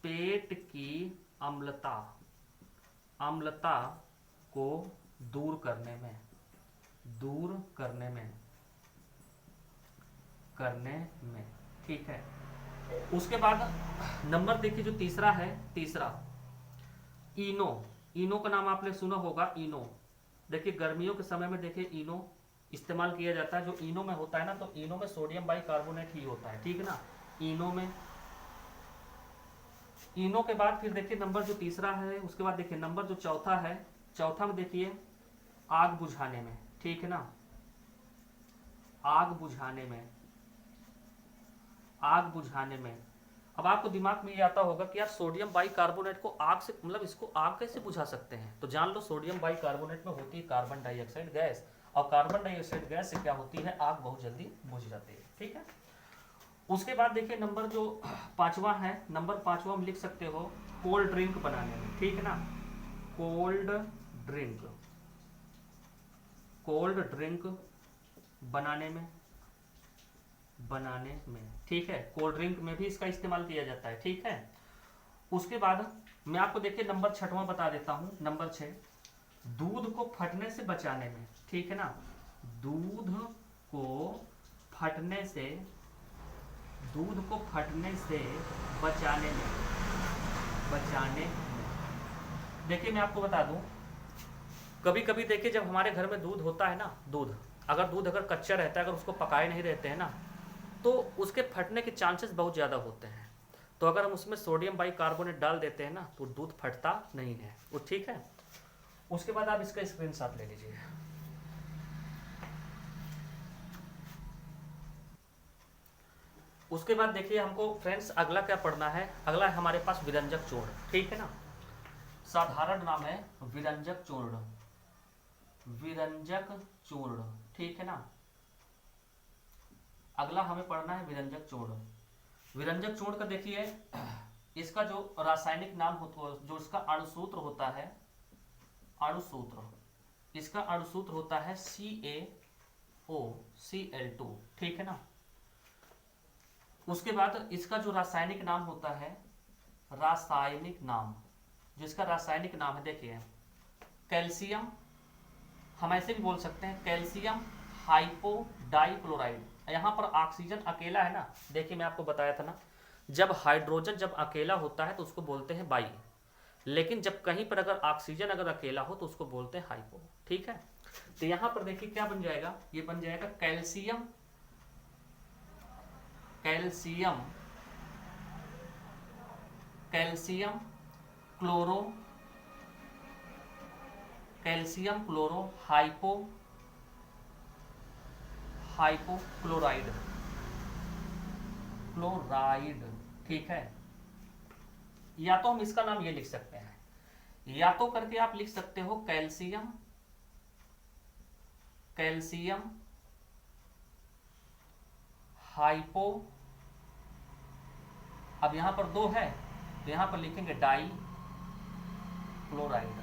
पेट की अम्लता, अम्लता को दूर करने में, दूर करने में, करने में, ठीक है। उसके बाद नंबर देखिए जो तीसरा है, तीसरा इनो, इनो का नाम आपने सुना होगा, इनो। देखिए गर्मियों के समय में देखिए इनो इस्तेमाल किया जाता है। जो इनो में होता है ना, तो इनो में सोडियम बाइकार्बोनेट ही होता है, ठीक है ना, इनो में। इनो के बाद फिर देखिए नंबर जो तीसरा है, उसके बाद देखिए नंबर जो चौथा है, चौथा में देखिए आग बुझाने में, ठीक है ना, आग बुझाने में, आग बुझाने में। अब आपको दिमाग में ये आता होगा कि यार सोडियम बाइकार्बोनेट को आग से, मतलब इसको आग कैसे बुझा सकते हैं, तो जान लो सोडियम बाइकार्बोनेट में होती है कार्बन डाइऑक्साइड गैस, और कार्बन डाइऑक्साइड गैस से क्या होती है, आग बहुत जल्दी बुझ जाती है, ठीक है। उसके बाद देखिए नंबर जो पांचवा है, नंबर पांचवा में लिख सकते हो कोल्ड ड्रिंक बनाने में, ठीक है ना, कोल्ड ड्रिंक, कोल्ड ड्रिंक बनाने में, बनाने में, ठीक है, कोल्ड ड्रिंक में भी इसका इस्तेमाल किया जाता है, ठीक है। उसके बाद मैं आपको देखिए नंबर छठवां बता देता हूं, नंबर 6 दूध को फटने से बचाने में, ठीक है ना, दूध को फटने से, दूध को फटने से बचाने में, बचाने में। देखिए मैं आपको बता दूं, कभी कभी देखिए जब हमारे घर में दूध होता है ना, दूध अगर कच्चा रहता है, अगर उसको पकाए नहीं रहते हैं ना, तो उसके फटने के चांसेस बहुत ज़्यादा होते हैं। तो अगर हम उसमें सोडियम बाइकार्बोनेट डाल देते हैं ना, तो दूध फटता नहीं है वो, ठीक है। उसके बाद आप इसका स्क्रीनशॉट ले लीजिए। उसके बाद देखिए हमको फ्रेंड्स अगला क्या पढ़ना है, अगला है हमारे पास विरंजक चूर्ण, ठीक है ना। साधारण नाम है विरंजक चूर्ण, विरंजक चूर्ण, ठीक है ना। अगला हमें पढ़ना है विरंजक चूर्ण। विरंजक चूर्ण का देखिए इसका जो रासायनिक नाम होता, जो इसका अणुसूत्र होता है, अणुसूत्र, इसका अणुसूत्र होता है CaOCl2, ठीक है ना। उसके बाद इसका जो रासायनिक नाम होता है, रासायनिक नाम, जिसका रासायनिक नाम है देखिए कैल्शियम, हम ऐसे भी बोल सकते हैं कैल्शियम हाइपोडाइक्लोराइड। यहाँ पर ऑक्सीजन अकेला है ना, देखिए मैं आपको बताया था ना, जब हाइड्रोजन जब अकेला होता है तो उसको बोलते हैं बाई, लेकिन जब कहीं पर अगर ऑक्सीजन अगर अकेला हो तो उसको बोलते हैं हाइपो, ठीक है। तो यहाँ पर देखिए क्या बन जाएगा, ये बन जाएगा calcium, calcium, calcium chloro, calcium chloro hypochloride, chloride, ठीक है। या तो हम इसका नाम ये लिख सकते हैं, या तो करके आप लिख सकते हो कैल्शियम, कैल्शियम हाइपो, अब यहां पर दो है तो यहां पर लिखेंगे डाई क्लोराइड,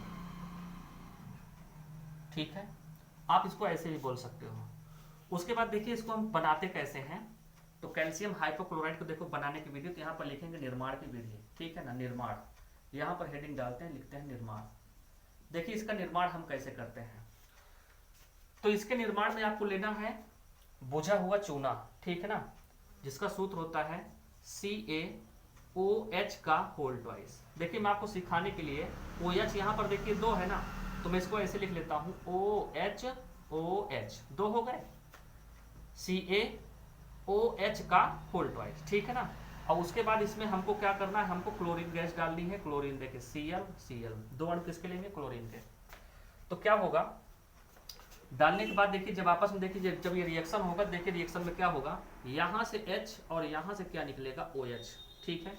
ठीक है। आप इसको ऐसे भी बोल सकते हो। उसके बाद देखिए इसको हम बनाते कैसे हैं, तो कैल्शियम हाइपोक्लोराइड को देखो बनाने की विधि, तो यहाँ पर लिखेंगे निर्माण की विधि, ठीक है ना, निर्माण, यहाँ पर हेडिंग डालते हैं, लिखते हैं निर्माण। देखिए इसका निर्माण हम कैसे करते हैं, तो इसके निर्माण में आपको लेना है बुझा हुआ चूना, ठीक है ना, जिसका सूत्र होता है CaOH का होल ट्वाइस। देखिए मैं आपको सिखाने के लिए OH यहाँ पर देखिए दो है ना, तो मैं इसको ऐसे लिख लेता हूँ OH, दो हो गए, CaOH का होल ट्वाइस, ठीक है ना। और उसके बाद इसमें हमको क्या करना है, हमको क्लोरीन गैस डालनी है, क्लोरीन देखिए Cl, दो अणु किसके लेंगे, क्लोरीन के। तो क्या होगा, डालने के बाद देखिए जब आपस में देखिए जब ये रिएक्शन होगा, देखिए रिएक्शन में क्या होगा, यहाँ से H और यहाँ से क्या निकलेगा OH, ठीक है।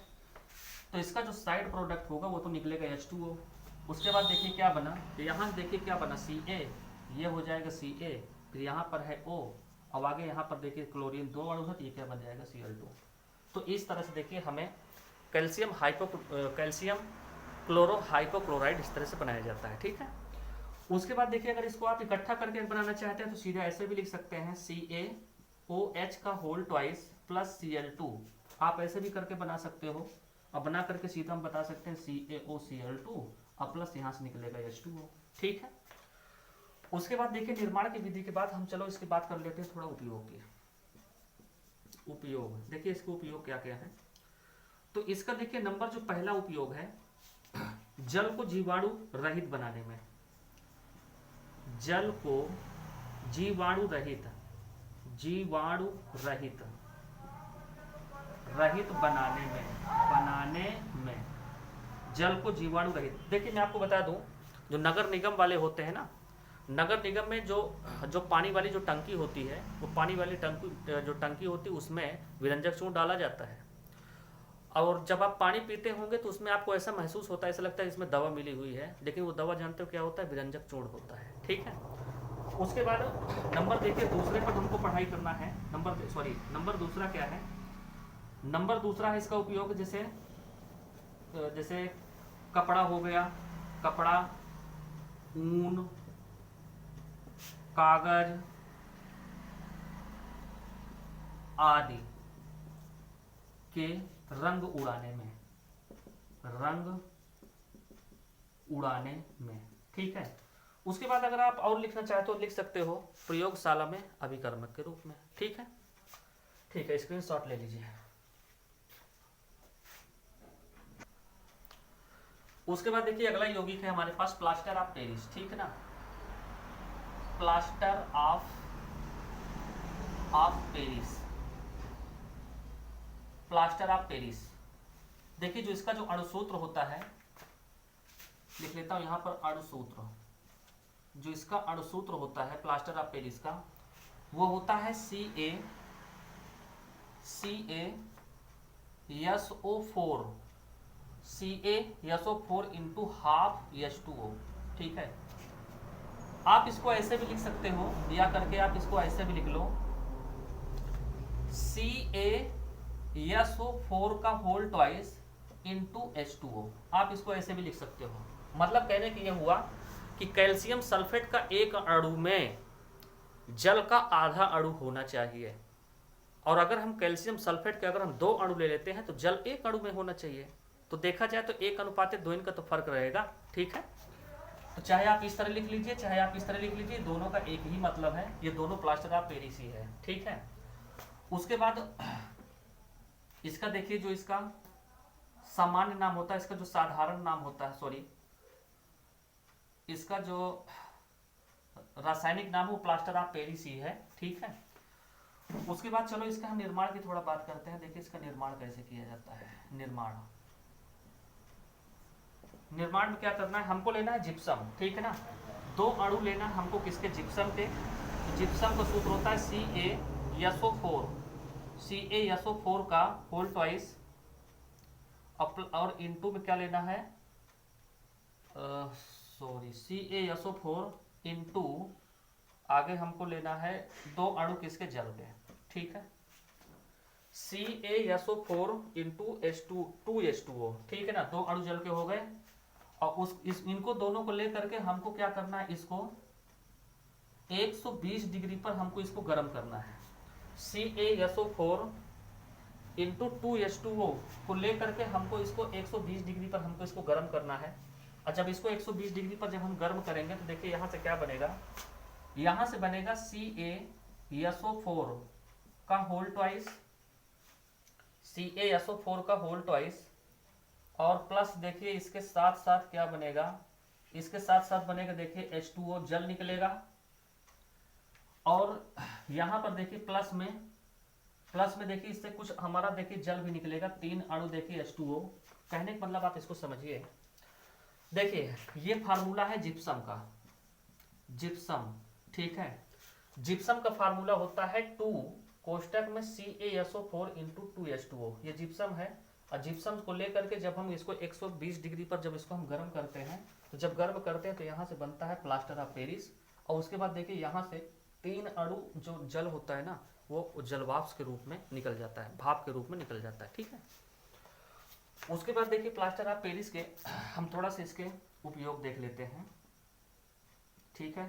तो इसका जो साइड प्रोडक्ट होगा वो तो निकलेगा H2O। उसके बाद देखिए क्या बना, तो यहाँ से देखिए क्या बना Ca, ये हो जाएगा Ca, फिर यहाँ पर है O, अब आगे यहाँ पर देखिए क्लोरीन दो अणु है, तो ये क्या बन जाएगा Cl2। तो इस तरह से देखिए हमें कैल्शियम क्लोरो हाइपोक्लोराइड इस तरह से बनाया जाता है, ठीक है। उसके बाद देखिए अगर इसको आप इकट्ठा करके बनाना चाहते हैं तो सीधा ऐसे भी लिख सकते हैं CaOH का होल ट्वाइस प्लस Cl2, आप ऐसे भी करके बना सकते हो। अब बना करके सीधा हम बता सकते हैं CaOCl2 और प्लस यहाँ से निकलेगा H2O, ठीक है। उसके बाद देखिए निर्माण की विधि के बाद हम चलो इसकी बात कर लेते हैं थोड़ा उपयोग की। उपयोग देखिए इसके उपयोग क्या क्या है, तो इसका देखिए नंबर जो पहला उपयोग है, जल को जीवाणु रहित बनाने में, जल को जीवाणु रहित बनाने में जल को जीवाणु रहित। देखिए मैं आपको बता दूं, जो नगर निगम वाले होते हैं ना, नगर निगम में जो पानी वाली जो टंकी होती है, वो पानी वाली जो टंकी होती है उसमें विरंजक चूर्ण डाला जाता है। और जब आप पानी पीते होंगे तो उसमें आपको ऐसा महसूस होता है, ऐसा लगता है इसमें दवा मिली हुई है, लेकिन वो दवा जानते हो क्या होता है, विरंजक चूर्ण होता है, ठीक है। उसके बाद नंबर देखिए दूसरे पर हमको पढ़ाई करना है, नंबर दूसरा क्या है, नंबर दूसरा है इसका उपयोग, जैसे कपड़ा हो गया, कपड़ा, ऊन, कागज आदि के रंग उड़ाने में, ठीक है। उसके बाद अगर आप और लिखना चाहे तो लिख सकते हो प्रयोगशाला में अभिकर्मक के रूप में, ठीक है। ठीक है, स्क्रीनशॉट ले लीजिए। उसके बाद देखिए अगला यौगिक है हमारे पास प्लास्टर ऑफ पेरिस, ठीक है ना, plaster of Paris, plaster of Paris. देखिए जो इसका जो अणुसूत्र होता है, लिख लेता हूं यहां पर अणुसूत्र, जो इसका अणुसूत्र होता है प्लास्टर ऑफ पेरिस का, वो होता है CaSO4 CaSO4 into half H2O। ठीक है, आप इसको ऐसे भी लिख सकते हो, या करके आप इसको ऐसे भी लिख लो, CaSO4 का होल ट्वाइस इंटू H2O। आप इसको ऐसे भी लिख सकते हो। मतलब कहने की यह हुआ कि कैल्शियम सल्फेट का एक अणु में जल का आधा अणु होना चाहिए, और अगर हम कैल्शियम सल्फेट के अगर हम 2 अणु ले लेते हैं तो जल 1 अणु में होना चाहिए। तो देखा जाए तो 1:2 इनका तो फर्क रहेगा। ठीक है, तो चाहे आप इस तरह लिख लीजिए, चाहे आप इस तरह लिख लीजिए, दोनों का एक ही मतलब है, ये दोनों प्लास्टर ऑफ पेरिस ही है। ठीक है, उसके बाद इसका देखिए, जो इसका सामान्य नाम होता है, इसका जो साधारण नाम होता है, सॉरी, इसका जो रासायनिक नाम है वो प्लास्टर ऑफ पेरिस ही है। ठीक है, उसके बाद चलो इसका हम निर्माण की थोड़ा बात करते हैं। देखिए इसका निर्माण कैसे किया जाता है। निर्माण में क्या करना है, हमको लेना है जिप्सम। ठीक है ना, 2 अणु लेना है हमको, किसके, जिप्सम के। तो जिप्सम का सूत्र होता है CaSO4 CaSO4 का होल ट्वाइस, और इनटू में क्या लेना है, सॉरी, CaSO4 इनटू आगे हमको लेना है 2 अणु किसके, जल के। ठीक है, CaSO4 इंटू H2O। ठीक है ना, 2 अणु जल के हो गए, और इनको दोनों को लेकर के हमको क्या करना है, इसको 120 डिग्री पर हमको इसको गर्म करना है। CaSO4 इंटू 2H2O को लेकर के हमको इसको 120 डिग्री पर हमको इसको गर्म करना है। और जब इसको 120 डिग्री पर जब हम गर्म करेंगे तो देखिए यहाँ से क्या बनेगा, यहाँ से बनेगा CaSO4 का होल ट्वाइस, CaSO4 का होल ट्वाइस, और प्लस देखिए इसके साथ साथ क्या बनेगा, इसके साथ साथ बनेगा देखिए H2O, जल निकलेगा। और यहाँ पर देखिए प्लस में देखिए इससे कुछ हमारा देखिए जल भी निकलेगा, 3 अणु देखिए H2O। कहने का मतलब आप इसको समझिए, देखिए ये फार्मूला है जिप्सम का, जिप्सम। ठीक है, जिप्सम का फार्मूला होता है 2 कोष्टक में CaSO4 इंटू 2H2O। ये जिप्सम है, और जिप्सम को लेकर के जब हम इसको 120 डिग्री पर जब इसको हम गर्म करते हैं, तो जब गर्म करते हैं तो यहाँ से बनता है प्लास्टर ऑफ पेरिस। और उसके बाद देखिए यहाँ से 3 अणु जो जल होता है ना, वो जलवाष्प के रूप में निकल जाता है, भाप के रूप में निकल जाता है। ठीक है, उसके बाद देखिए प्लास्टर ऑफ पेरिस के हम थोड़ा सा इसके उपयोग देख लेते हैं। ठीक है,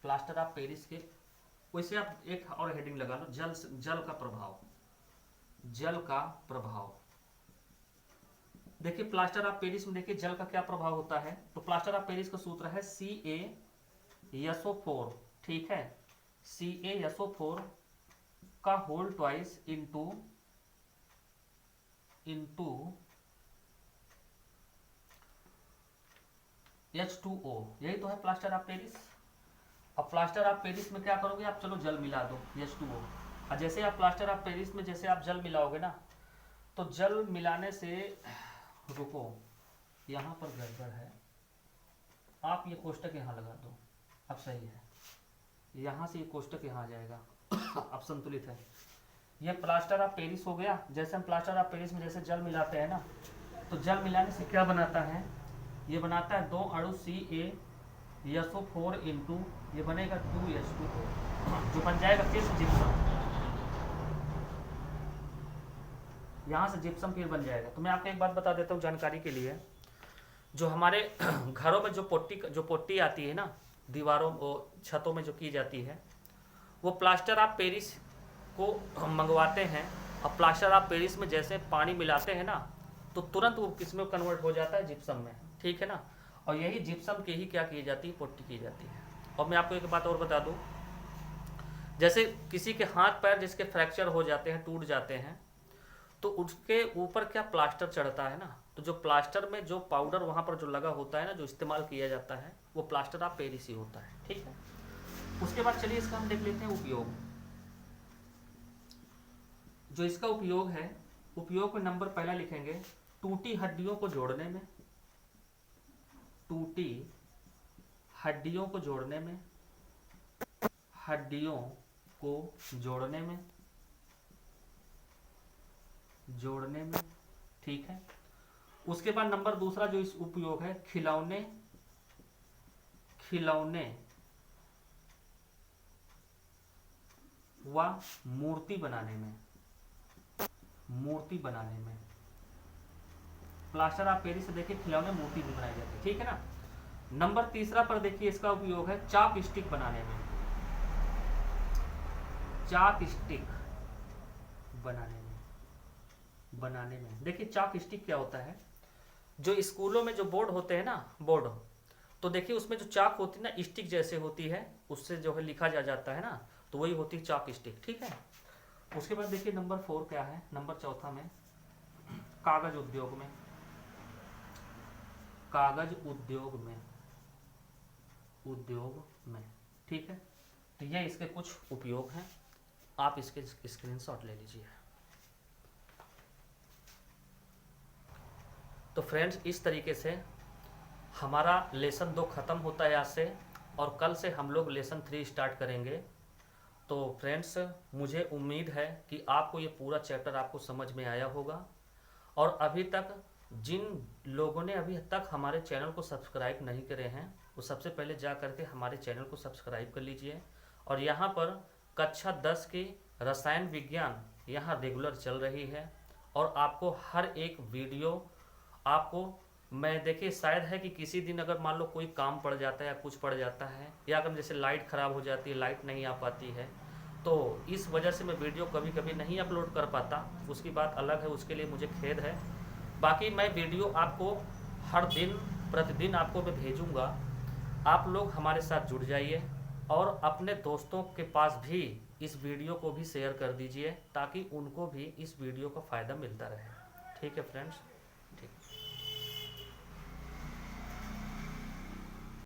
प्लास्टर ऑफ पेरिस के, वैसे आप एक और हेडिंग लगा लो, जल का प्रभाव। जल का प्रभाव, देखिए प्लास्टर ऑफ पेरिस में देखिए जल का क्या प्रभाव होता है। तो प्लास्टर ऑफ पेरिस का सूत्र है CaSO4। ठीक है, CaSO4 का होल ट्वाइस इंटू H2O, यही तो है प्लास्टर ऑफ पेरिस। अब प्लास्टर ऑफ पेरिस में क्या करोगे आप, चलो जल मिला दो H2O, और जैसे आप प्लास्टर ऑफ पेरिस में जैसे आप जल मिलाओगे ना, तो जल मिलाने से, रुको यहाँ पर गड़बड़ है, आप ये कोष्टक यहाँ लगा दो, अब सही है, यहाँ से ये कोष्टक यहाँ आ जाएगा, अब संतुलित है। ये प्लास्टर ऑफ पेरिस हो गया। जैसे हम प्लास्टर ऑफ पेरिस में जैसे जल मिलाते हैं ना, तो जल मिलाने से क्या बनाता है, ये बनाता है 2 अणु CaSO4 इंटू ये बनेगा 2H2O, जो बन जाएगा किस, जिप्सम। यहाँ से जिप्सम फिर बन जाएगा। तो मैं आपको एक बात बता देता हूँ जानकारी के लिए, जो हमारे घरों में जो पोट्टी आती है ना, दीवारों और छतों में जो की जाती है, वो प्लास्टर ऑफ पेरिस को हम मंगवाते हैं, और प्लास्टर ऑफ पेरिस में जैसे पानी मिलाते हैं ना, तो तुरंत वो किस में कन्वर्ट हो जाता है, जिप्सम में। ठीक है ना, और यही जिप्सम की ही क्या की जाती है, पोट्टी की जाती है। और मैं आपको एक बात और बता दूं, जैसे किसी के हाथ पैर जिसके फ्रैक्चर हो जाते हैं, टूट जाते हैं, तो उसके ऊपर क्या प्लास्टर चढ़ता है ना, तो जो प्लास्टर में जो पाउडर वहाँ पर जो लगा होता है ना, जो इस्तेमाल किया जाता है, वो प्लास्टर ऑफ पेरिस ही होता है। ठीक है, उसके बाद चलिए इसका हम देख लेते हैं उपयोग। जो इसका उपयोग है, उपयोग में नंबर पहला लिखेंगे, टूटी हड्डियों को जोड़ने में, टूटी हड्डियों को जोड़ने में, हड्डियों को जोड़ने में, जोड़ने में, ठीक है। उसके बाद नंबर दूसरा जो इस उपयोग है, खिलौने व मूर्ति बनाने में, प्लास्टर ऑफ पेरिस से देखिए खिलौने मूर्ति भी बनाई जाती है, ठीक है ना। नंबर तीसरा पर देखिए इसका उपयोग है चाप स्टिक बनाने में, बनाने में देखिए चाप स्टिक क्या होता है। जो स्कूलों में जो बोर्ड होते हैं ना, बोर्ड, तो देखिए उसमें जो चाक होती है ना, स्टिक जैसे होती है, उससे जो है लिखा जाता है ना, तो वही होती है चाक स्टिक, ठीक है। उसके बाद देखिए नंबर 4 क्या है, नंबर चौथा में कागज उद्योग में, ठीक है। तो ये इसके कुछ उपयोग हैं, आप इसके स्क्रीनशॉट ले लीजिए। तो फ्रेंड्स इस तरीके से हमारा लेसन 2 ख़त्म होता है आज से, और कल से हम लोग लेसन 3 स्टार्ट करेंगे। तो फ्रेंड्स मुझे उम्मीद है कि आपको ये पूरा चैप्टर आपको समझ में आया होगा। और अभी तक जिन लोगों ने अभी तक हमारे चैनल को सब्सक्राइब नहीं करे हैं, वो सबसे पहले जा करके हमारे चैनल को सब्सक्राइब कर लीजिए। और यहाँ पर कक्षा 10 की रसायन विज्ञान यहाँ रेगुलर चल रही है, और आपको हर एक वीडियो आपको, मैं देखिए शायद है कि किसी दिन अगर मान लो कोई काम पड़ जाता है या कुछ पड़ जाता है, या अगर जैसे लाइट ख़राब हो जाती है, लाइट नहीं आ पाती है, तो इस वजह से मैं वीडियो कभी कभी नहीं अपलोड कर पाता, उसकी बात अलग है, उसके लिए मुझे खेद है। बाकी मैं वीडियो आपको हर दिन प्रतिदिन आपको मैं भेजूँगा। आप लोग हमारे साथ जुड़ जाइए, और अपने दोस्तों के पास भी इस वीडियो को भी शेयर कर दीजिए, ताकि उनको भी इस वीडियो का फ़ायदा मिलता रहे, ठीक है फ्रेंड्स।